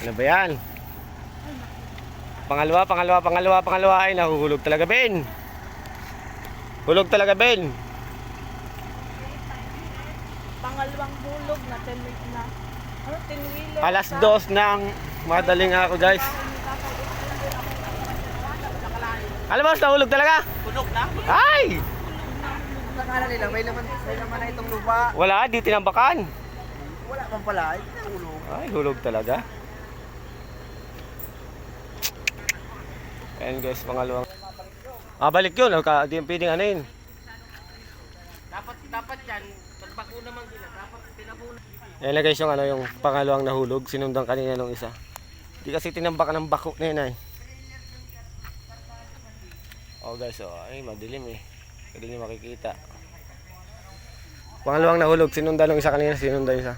Ano ba yan? Pangalawa. Ay, nahuhulog talaga, Ben. Hulog talaga, Ben. Pangalawang hulog na 10 minutes na. Ano, 10 wheeler. Alas 2 ng madaling ako, guys. Alam mo, nahulog talaga. Punog na? Ay! Nakala nila, may laman na itong lupa. Wala, di tinambakan. Wala pang pala, ay nahulog. Ay, hulog talaga. Ayan guys, pangalawang. Balik yun. Di yung pwedeng ano yun. Dapat yan, pagbako naman sila, dapat tinabuna. Ayan na guys yung, yung pangalawang nahulog. Sinundan kanina nung isa. Di kasi tinambakan ng bako na yun ay. Oh guys, ay madilim eh. Hindi nyo makikita. Pangalawang nahulog, sinundan nung isa kanina, sinundan isa.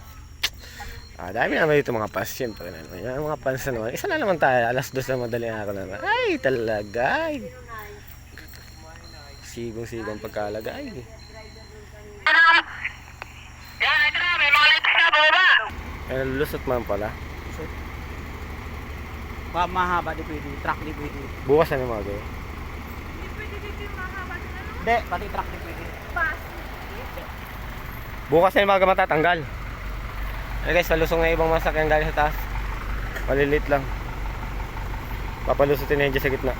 Dami naman dito mga fans. Siyempre naman. Yung mga fans na naman. Isa na naman tayo. Alas 2 na madaling araw naman. Ay, talaga. Ay. Sigong pagkalagay. Yan, ito na. May mga lights na baba. Ay, lulusot man pala. Mahaba di pwede, truck di pwede. Bukas na yung mga gawa. Hindi pwede dito yung mahaba din ano? Hindi, pati truck di pwede. Pass. Bukas na yung mga matatanggal. Ay guys, palusong na ibang masakyan galing sa taas. Malilit lang. Papalusutin na yun dyan sa gitna.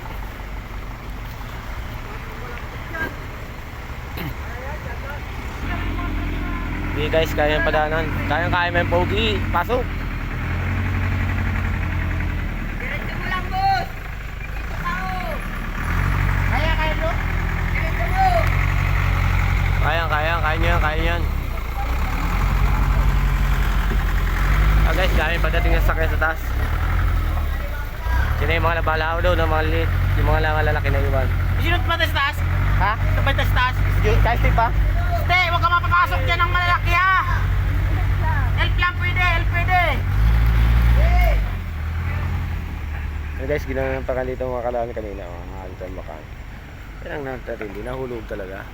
Hindi guys, kaya yung padanan. Kaya may pogi. Pasok. Diretso mo lang, boss. Dito ka, oh. Kaya bro? Diretso mo. Kaya nyo yan. Guys, dami pagdating ng sakyan sa taas. Sino yung mga nabalaw daw na mga liit. Yung mga lalaki na iwan. Sinot pa tayo sa taas? Ha? Sabay tayo sa taas? Kahit pa? Hindi, huwag ka mapapasok dyan ng malalaki ha! Help lang pwede, help pwede! Guys, ginawa ng pakan dito mga kalaan kanina. Mga halitan bakan. Yan ang natatindi. Nahulog talaga.